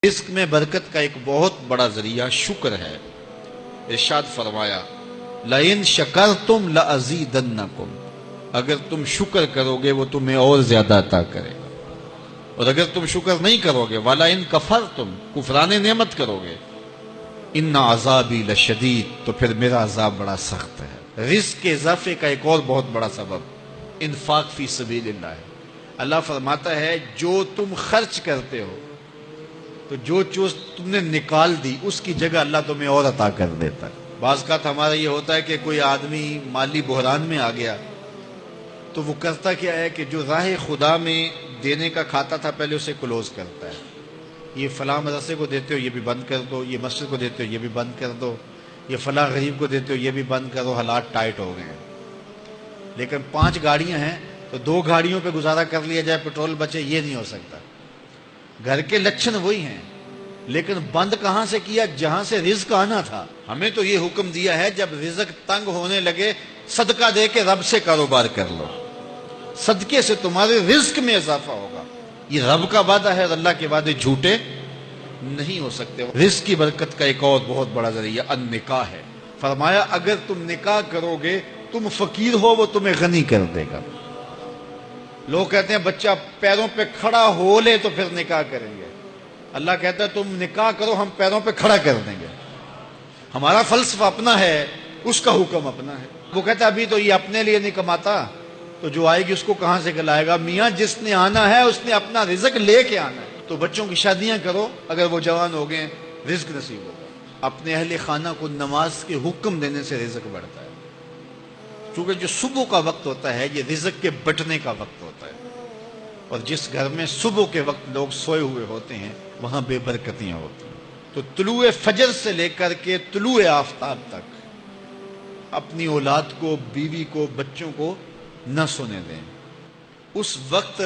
رزق میں برکت کا ایک بہت بڑا ذریعہ شکر ہے۔ ارشاد فرمایا لَإِن شَكَرْتُمْ لَأَزِيدَنَّكُمْ، اگر تم شکر کرو گے وہ تمہیں اور زیادہ عطا کرے گا، اور اگر تم شکر نہیں کرو گے وَلَئِن كَفَرْتُمْ، کفران نعمت کرو گے، إِنَّ عَذَابِي لَشَدِيدٌ، تو پھر میرا عذاب بڑا سخت ہے۔ رزق کے اضافے کا ایک اور بہت بڑا سبب انفاق فی سبیل اللہ ہے۔ اللہ فرماتا ہے جو تم خرچ کرتے ہو تو جو چیز تم نے نکال دی اس کی جگہ اللہ تمہیں اور عطا کر دیتا ہے۔ بعض اوقات ہمارا یہ ہوتا ہے کہ کوئی آدمی مالی بحران میں آ گیا تو وہ کرتا کیا ہے کہ جو راہ خدا میں دینے کا کھاتا تھا پہلے اسے کلوز کرتا ہے، یہ فلاں مدرسے کو دیتے ہو یہ بھی بند کر دو، یہ مسجد کو دیتے ہو یہ بھی بند کر دو، یہ فلاں غریب کو دیتے ہو یہ بھی بند کرو، حالات ٹائٹ ہو گئے ہیں۔ لیکن 5 گاڑیاں ہیں تو 2 گاڑیوں پہ گزارا کر لیا جائے، پیٹرول بچے، یہ نہیں ہو سکتا۔ گھر کے لچھن وہی ہیں، لیکن بند کہاں سے کیا؟ جہاں سے رزق آنا تھا۔ ہمیں تو یہ حکم دیا ہے جب رزق تنگ ہونے لگے صدقہ دے کے رب سے کاروبار کر لو، صدقے سے تمہارے رزق میں اضافہ ہوگا۔ یہ رب کا وعدہ ہے اور اللہ کے وعدے جھوٹے نہیں ہو سکتے۔ رزق کی برکت کا ایک اور بہت بڑا ذریعہ النکاح ہے۔ فرمایا اگر تم نکاح کرو گے، تم فقیر ہو وہ تمہیں غنی کر دے گا۔ لوگ کہتے ہیں بچہ پیروں پہ کھڑا ہو لے تو پھر نکاح کریں گے، اللہ کہتا ہے تم نکاح کرو ہم پیروں پہ کھڑا کر دیں گے۔ ہمارا فلسفہ اپنا ہے، اس کا حکم اپنا ہے۔ وہ کہتا ہے ابھی تو یہ اپنے لیے نہیں کماتا تو جو آئے گی اس کو کہاں سے کھلائے گا؟ میاں جس نے آنا ہے اس نے اپنا رزق لے کے آنا ہے۔ تو بچوں کی شادیاں کرو، اگر وہ جوان ہو گئے رزق نصیب ہوگا۔ اپنے اہل خانہ کو نماز کے حکم دینے سے رزق بڑھتا ہے، کیونکہ جو صبح کا وقت ہوتا ہے یہ رزق کے بٹنے کا وقت ہوتا ہے، اور جس گھر میں صبح کے وقت لوگ سوئے ہوئے ہوتے ہیں وہاں بے برکتیاں ہوتی ہیں۔ تو طلوع فجر سے لے کر کے طلوع آفتاب تک اپنی اولاد کو، بیوی کو، بچوں کو نہ سونے دیں۔ اس وقت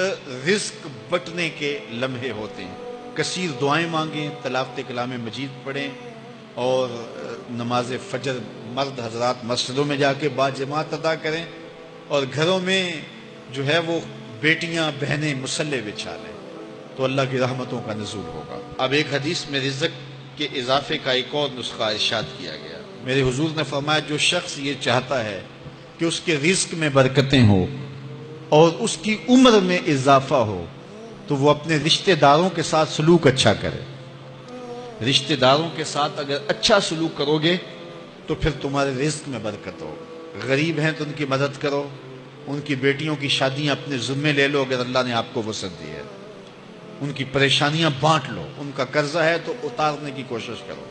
رزق بٹنے کے لمحے ہوتے ہیں۔ کثیر دعائیں مانگیں، تلاوت کلام مجید پڑھیں، اور نماز فجر مرد حضرات مسجدوں میں جا کے باجماعت ادا کریں، اور گھروں میں جو ہے وہ بیٹیاں بہنیں مصلے بچھا لیں، تو اللہ کی رحمتوں کا نزول ہوگا۔ اب ایک حدیث میں رزق کے اضافے کا ایک اور نسخہ ارشاد کیا گیا۔ میرے حضور نے فرمایا جو شخص یہ چاہتا ہے کہ اس کے رزق میں برکتیں ہوں اور اس کی عمر میں اضافہ ہو تو وہ اپنے رشتہ داروں کے ساتھ سلوک اچھا کرے۔ رشتہ داروں کے ساتھ اگر اچھا سلوک کرو گے تو پھر تمہارے رزق میں برکت ہو۔ غریب ہیں تو ان کی مدد کرو، ان کی بیٹیوں کی شادیاں اپنے ذمے لے لو اگر اللہ نے آپ کو وسعت دی ہے، ان کی پریشانیاں بانٹ لو، ان کا قرضہ ہے تو اتارنے کی کوشش کرو،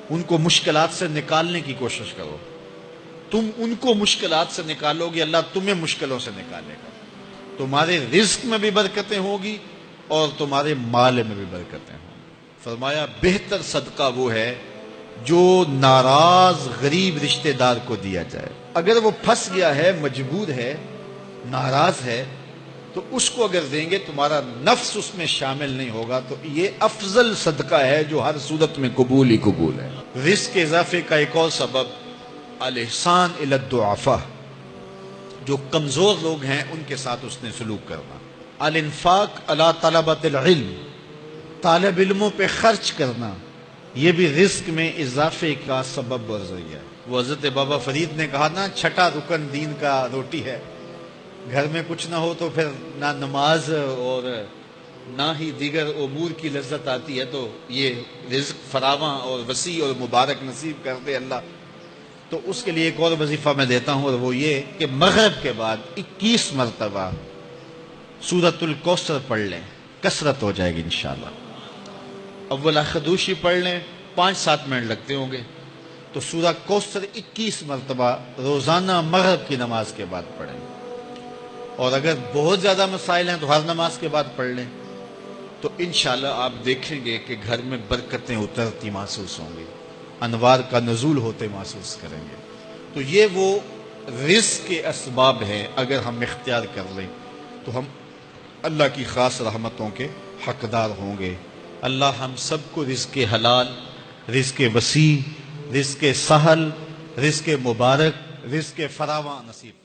ان کو مشکلات سے نکالنے کی کوشش کرو۔ تم ان کو مشکلات سے نکالو گے، اللہ تمہیں مشکلوں سے نکالے گا۔ تمہارے رزق میں بھی برکتیں ہوگی اور تمہارے مال میں بھی برکتیں ہوں۔ فرمایا بہتر صدقہ وہ ہے جو ناراض غریب رشتہ دار کو دیا جائے۔ اگر وہ پھنس گیا ہے، مجبور ہے، ناراض ہے، تو اس کو اگر دیں گے تمہارا نفس اس میں شامل نہیں ہوگا، تو یہ افضل صدقہ ہے جو ہر صورت میں قبول ہی قبول ہے۔ رزق کے اضافے کا ایک اور سبب الاحسان الی الضعفاء، جو کمزور لوگ ہیں ان کے ساتھ اس نے سلوک کرنا۔ الانفاق علی طلبۃ العلم، طالب علموں پہ خرچ کرنا، یہ بھی رزق میں اضافے کا سبب اور ذریعہ ہے۔ وہ حضرت بابا فرید نے کہا نا، چھٹا رکن دین کا روٹی ہے۔ گھر میں کچھ نہ ہو تو پھر نہ نماز اور نہ ہی دیگر امور کی لذت آتی ہے، تو یہ رزق فراواں اور وسیع اور مبارک نصیب کر دے اللہ۔ تو اس کے لیے ایک اور وظیفہ میں دیتا ہوں، اور وہ یہ کہ مغرب کے بعد 21 مرتبہ سورۃ الکوثر پڑھ لیں، کثرت ہو جائے گی انشاءاللہ۔ اول خدوشی پڑھ لیں، 5-7 منٹ لگتے ہوں گے، تو سورہ کوثر 21 مرتبہ روزانہ مغرب کی نماز کے بعد پڑھیں، اور اگر بہت زیادہ مسائل ہیں تو ہر نماز کے بعد پڑھ لیں، تو انشاءاللہ آپ دیکھیں گے کہ گھر میں برکتیں اترتی محسوس ہوں گی، انوار کا نزول ہوتے محسوس کریں گے۔ تو یہ وہ رزق کے اسباب ہیں، اگر ہم اختیار کر لیں تو ہم اللہ کی خاص رحمتوں کے حقدار ہوں گے۔ اللہ ہم سب کو رزق حلال، رزق وسیع، رزق سہل، رزق مبارک، رزق فراواں نصیب